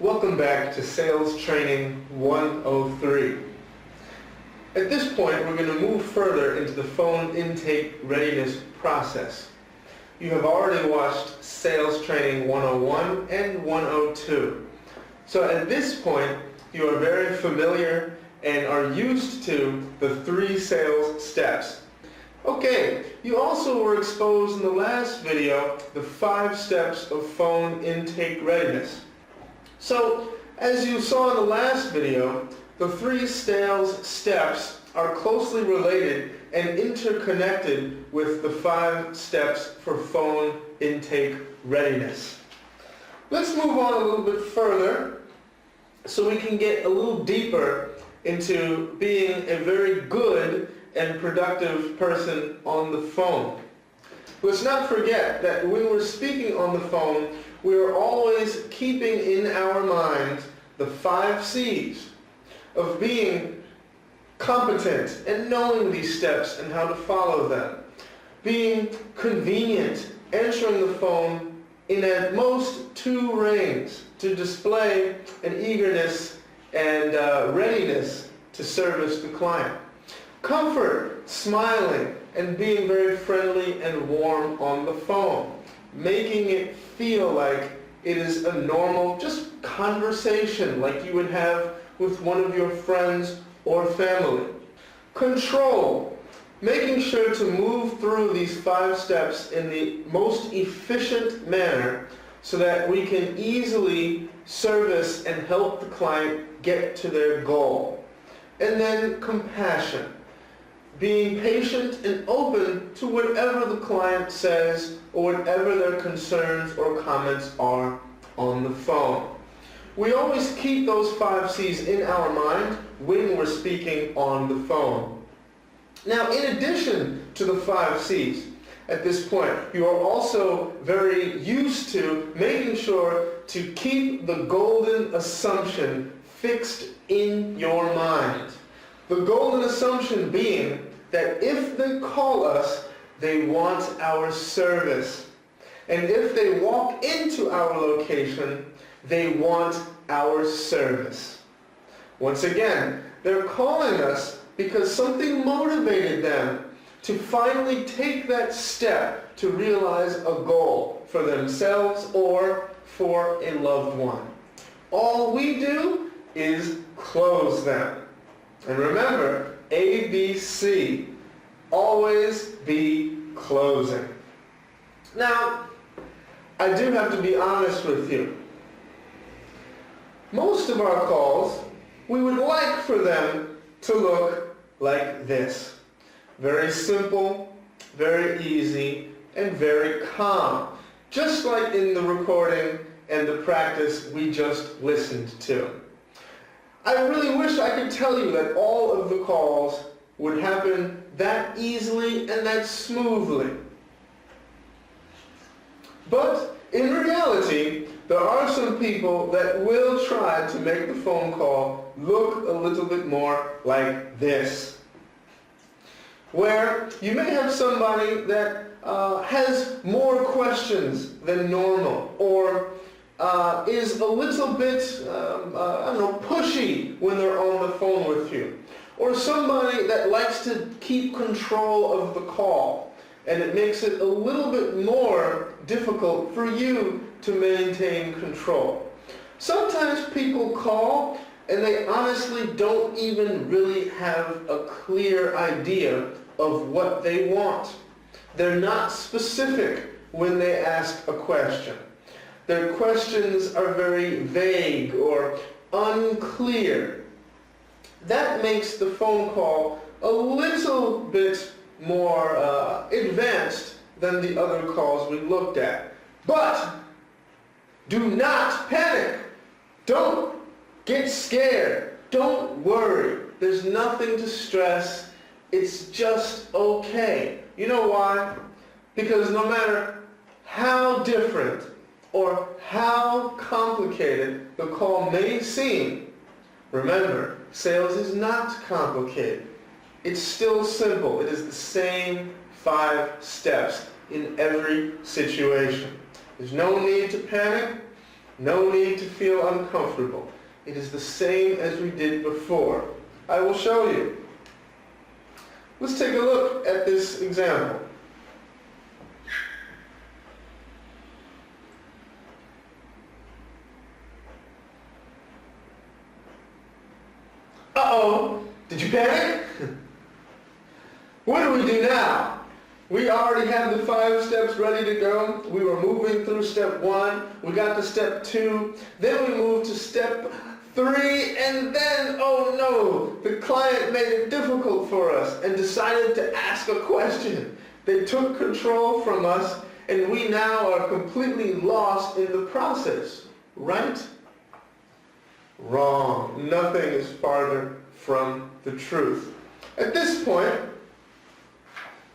Welcome back to Sales Training 103. At this point, we're going to move further into the phone intake readiness process. You have already watched Sales Training 101 and 102. So at this point, you are very familiar and are used to the 3 sales steps. Okay, you also were exposed in the last video the 5 steps of phone intake readiness. So, as you saw in the last video, the 3 sales steps are closely related and interconnected with the 5 steps for phone intake readiness. Let's move on a little bit further so we can get a little deeper into being a very good and productive person on the phone. Let's not forget that when we're speaking on the phone, we are always keeping in our minds the 5 C's of being competent and knowing these steps and how to follow them. Being convenient, answering the phone in at most 2 rings to display an eagerness and readiness to service the client. Comfort, smiling, and being very friendly and warm on the phone. Making it feel like it is a normal, just conversation like you would have with one of your friends or family. Control, making sure to move through these 5 steps in the most efficient manner so that we can easily service and help the client get to their goal. And then compassion, being patient and open to whatever the client says or whatever their concerns or comments are on the phone. We always keep those 5 C's in our mind when we're speaking on the phone. Now, in addition to the 5 C's, at this point, you are also very used to making sure to keep the golden assumption fixed in your mind. The golden assumption being that if they call us, they want our service. And if they walk into our location, they want our service. Once again, they're calling us because something motivated them to finally take that step to realize a goal for themselves or for a loved one. All we do is close them. And remember, ABC, always be closing. Now, I do have to be honest with you. Most of our calls, we would like for them to look like this. Very simple, very easy, and very calm. Just like in the recording and the practice we just listened to. I really wish I could tell you that all of the calls would happen that easily and that smoothly. But in reality, there are some people that will try to make the phone call look a little bit more like this. Where you may have somebody that has more questions than normal, or is a little bit, pushy when they're on the phone with you. Or somebody that likes to keep control of the call, and it makes it a little bit more difficult for you to maintain control. Sometimes people call and they honestly don't even really have a clear idea of what they want. They're not specific when they ask a question. Their questions are very vague or unclear. That makes the phone call a little bit more advanced than the other calls we looked at. But do not panic. Don't get scared. Don't worry. There's nothing to stress. It's just okay. You know why? Because no matter how different or how complicated the call may seem, remember, sales is not complicated. It's still simple. It is the same 5 steps in every situation. There's no need to panic. No need to feel uncomfortable. It is the same as we did before. I will show you. Let's take a look at this example. Uh-oh, did you panic? What do we do now? We already have the 5 steps ready to go. We were moving through step 1. We got to step 2. Then we moved to step 3. And then, oh no, the client made it difficult for us and decided to ask a question. They took control from us, and we now are completely lost in the process. Right? Wrong. Nothing is farther from the truth. At this point,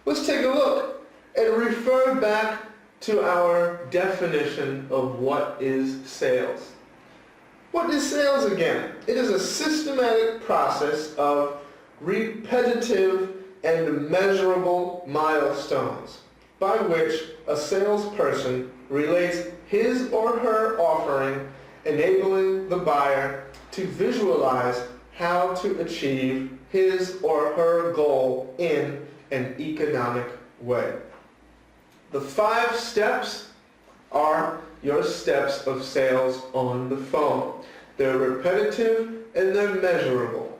let's take a look and refer back to our definition of what is sales. What is sales again? It is a systematic process of repetitive and measurable milestones by which a salesperson relates his or her offering, enabling the buyer to visualize how to achieve his or her goal in an economic way. The 5 steps are your steps of sales on the phone. They're repetitive and they're measurable.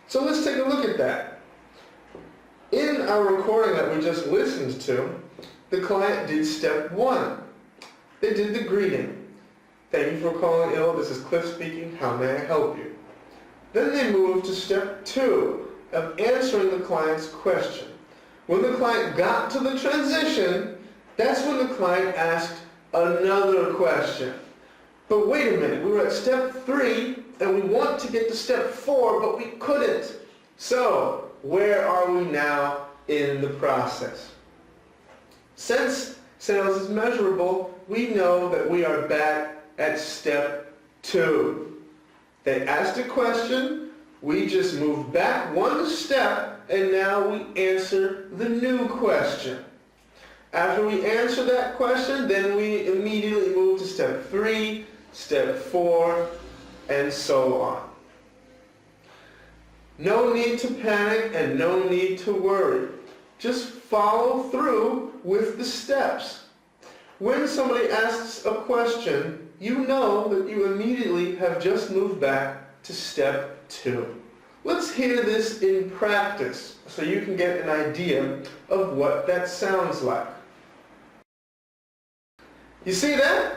So let's take a look at that. In our recording that we just listened to, the client did step 1. They did the greeting. Thank you for calling ill. This is Cliff speaking. How may I help you? Then they moved to step 2 of answering the client's question. When the client got to the transition, that's when the client asked another question. But wait a minute, we were at step 3 and we want to get to step 4, but we couldn't. So, where are we now in the process? Since sales is measurable, we know that we are back at step 2. They asked a question, we just moved back 1 step, and now we answer the new question. After we answer that question, then we immediately move to step 3, step 4, and so on. No need to panic and no need to worry. Just follow through with the steps. When somebody asks a question, you know that you immediately have just moved back to step 2. Let's hear this in practice so you can get an idea of what that sounds like. You see that?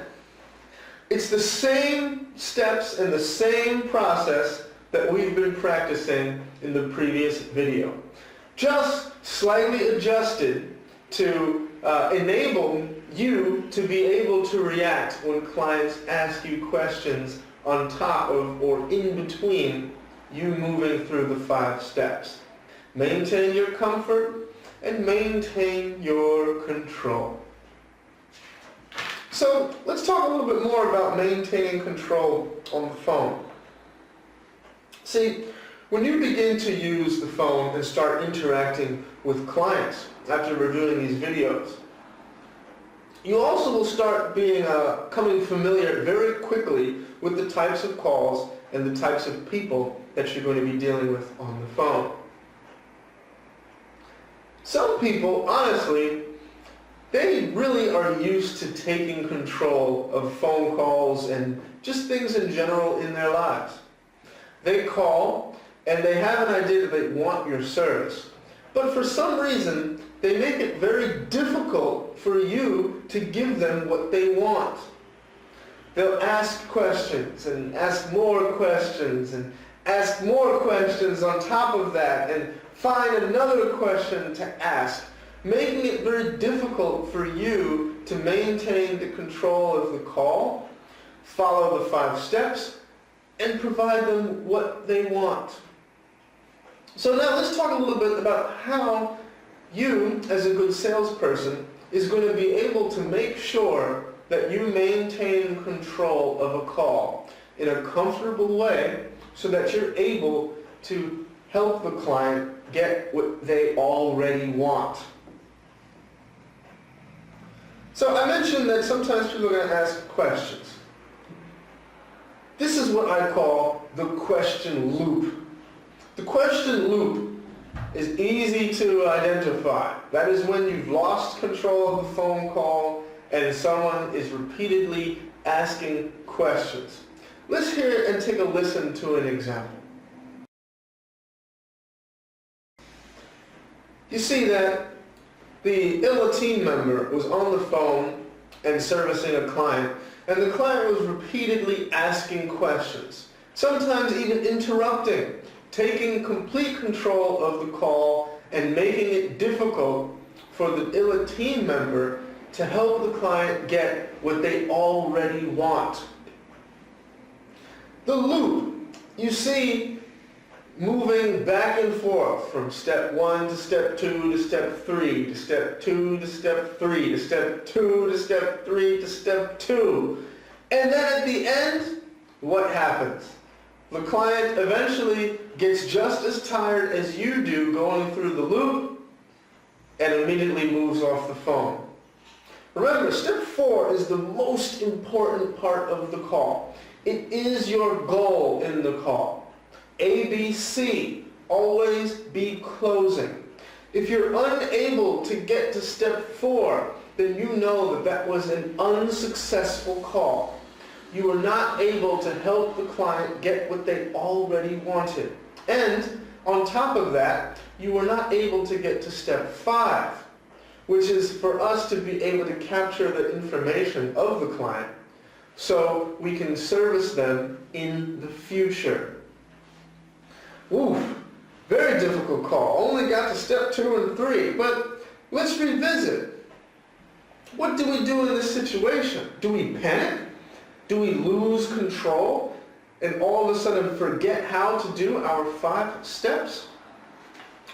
It's the same steps and the same process that we've been practicing in the previous video. Just slightly adjusted to enable you to be able to react when clients ask you questions on top of or in between you moving through the 5 steps. Maintain your comfort and maintain your control. So let's talk a little bit more about maintaining control on the phone. See, when you begin to use the phone and start interacting with clients after reviewing these videos, you also will start becoming familiar very quickly with the types of calls and the types of people that you're going to be dealing with on the phone. Some people, honestly, they really are used to taking control of phone calls and just things in general in their lives. They call and they have an idea that they want your service. But for some reason, they make it very difficult for you to give them what they want. They'll ask questions and ask more questions and ask more questions on top of that and find another question to ask, making it very difficult for you to maintain the control of the call, follow the 5 steps, and provide them what they want. So now let's talk a little bit about how you, as a good salesperson, is going to be able to make sure that you maintain control of a call in a comfortable way so that you're able to help the client get what they already want. So I mentioned that sometimes people are going to ask questions. This is what I call the question loop. The question loop is easy to identify. That is when you've lost control of the phone call and someone is repeatedly asking questions. Let's hear and take a listen to an example. You see that the ILA team member was on the phone and servicing a client, and the client was repeatedly asking questions, sometimes even interrupting, taking complete control of the call and making it difficult for the ILA team member to help the client get what they already want. The loop, you see, moving back and forth from step 1 to step 2 to step 3 to step 2 to step 3 to step 2 to step 3 to step 2. And then at the end, what happens? The client eventually gets just as tired as you do going through the loop and immediately moves off the phone. Remember, step 4 is the most important part of the call. It is your goal in the call. ABC, always be closing. If you're unable to get to step 4, then you know that that was an unsuccessful call. You were not able to help the client get what they already wanted. And on top of that, you were not able to get to step 5, which is for us to be able to capture the information of the client so we can service them in the future. Oof, very difficult call. Only got to step 2 and 3, but let's revisit. What do we do in this situation? Do we panic? Do we lose control and all of a sudden forget how to do our 5 steps?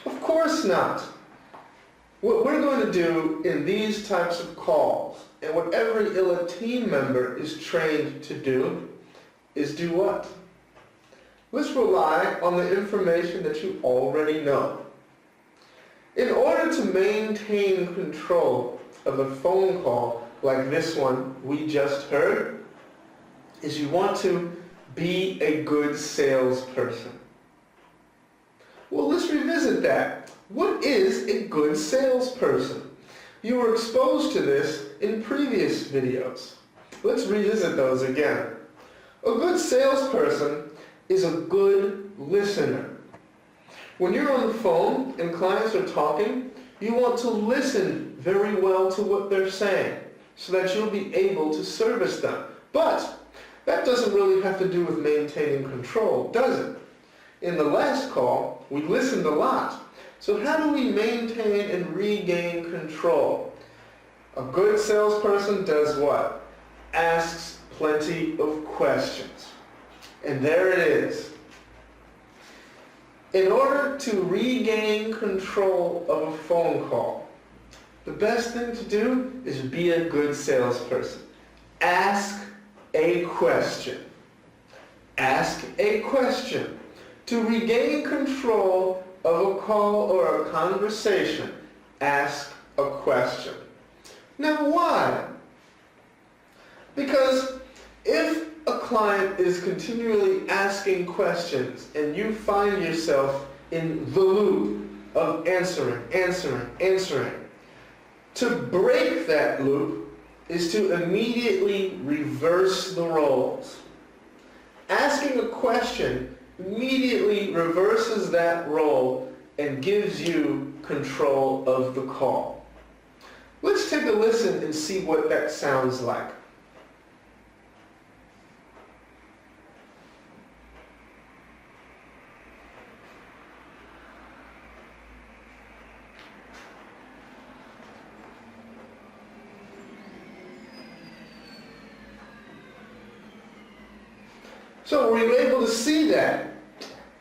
Of course not. What we're going to do in these types of calls, and what every ILA team member is trained to do, is do what? Let's rely on the information that you already know. In order to maintain control of a phone call like this one we just heard, is you want to be a good salesperson. Well, let's revisit that. What is a good salesperson? You were exposed to this in previous videos. Let's revisit those again. A good salesperson is a good listener. When you're on the phone and clients are talking, you want to listen very well to what they're saying so that you'll be able to service them. But that doesn't really have to do with maintaining control, does it? In the last call, we listened a lot. So how do we maintain and regain control? A good salesperson does what? Asks plenty of questions. And there it is. In order to regain control of a phone call, the best thing to do is be a good salesperson. Ask a question. Ask a question. To regain control of a call or a conversation, ask a question. Now why? Because if a client is continually asking questions and you find yourself in the loop of answering, to break that loop is to immediately reverse the roles. Asking a question immediately reverses that role and gives you control of the call. Let's take a listen and see what that sounds like. So were you able to see that?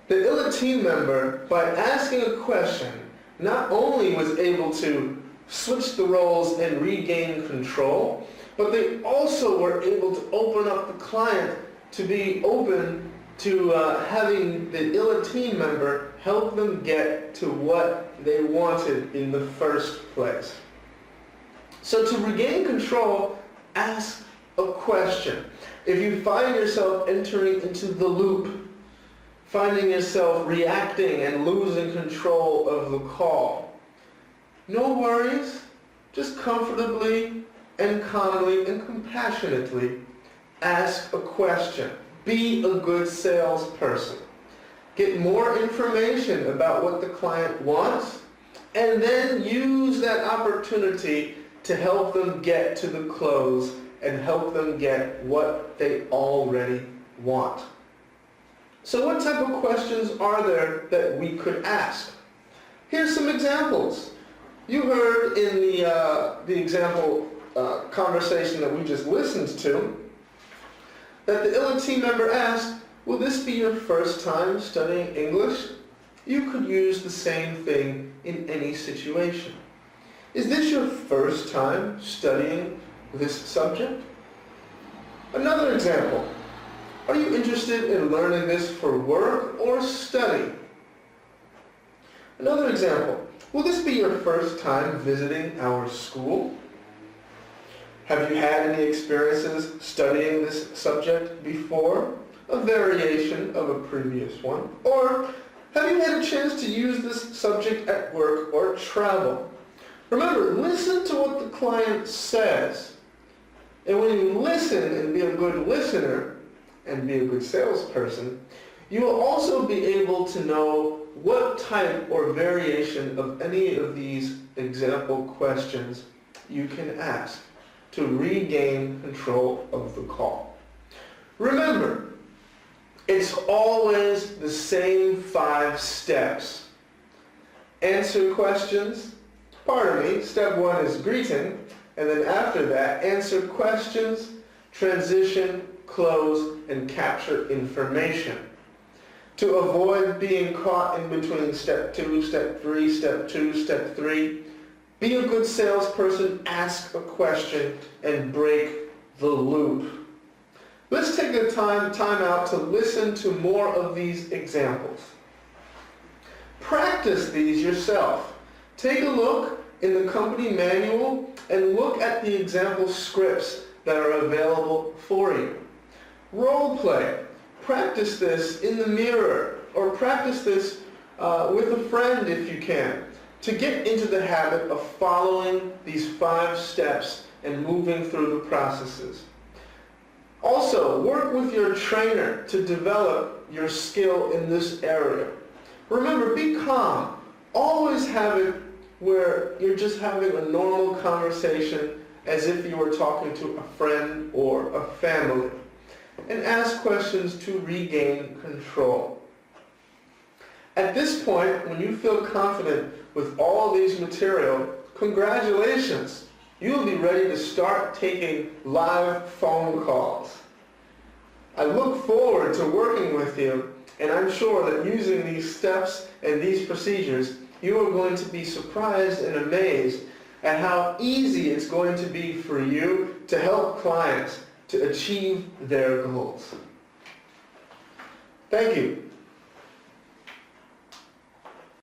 The ILA team member, by asking a question, not only was able to switch the roles and regain control, but they also were able to open up the client to be open to having the ILA team member help them get to what they wanted in the first place. So to regain control, ask a question. If you find yourself entering into the loop, finding yourself reacting and losing control of the call, no worries. Just comfortably and calmly and compassionately ask a question. Be a good salesperson. Get more information about what the client wants, and then use that opportunity to help them get to the close and help them get what they already want. So what type of questions are there that we could ask? Here's some examples. You heard in the example conversation that we just listened to that the ILLA team member asked, will this be your first time studying English? You could use the same thing in any situation. Is this your first time studying this subject? Another example. Are you interested in learning this for work or study? Another example. Will this be your first time visiting our school? Have you had any experiences studying this subject before? A variation of a previous one? Or have you had a chance to use this subject at work or travel? Remember, listen to what the client says. And when you listen and be a good listener and be a good salesperson, you will also be able to know what type or variation of any of these example questions you can ask to regain control of the call. Remember, it's always the same 5 steps. Answer questions. Pardon me, step 1 is greeting, and then after that, answer questions, transition, close, and capture information. To avoid being caught in between step 2, step 3, step 2, step 3, be a good salesperson, ask a question, and break the loop. Let's take a time out to listen to more of these examples. Practice these yourself. Take a look in the company manual and look at the example scripts that are available for you. Role play. Practice this in the mirror, or practice this with a friend if you can, to get into the habit of following these 5 steps and moving through the processes. Also, work with your trainer to develop your skill in this area. Remember, be calm. Always have it where you're just having a normal conversation as if you were talking to a friend or a family. And ask questions to regain control. At this point, when you feel confident with all these material, congratulations! You'll be ready to start taking live phone calls. I look forward to working with you, and I'm sure that using these steps and these procedures, you are going to be surprised and amazed at how easy it's going to be for you to help clients to achieve their goals. Thank you.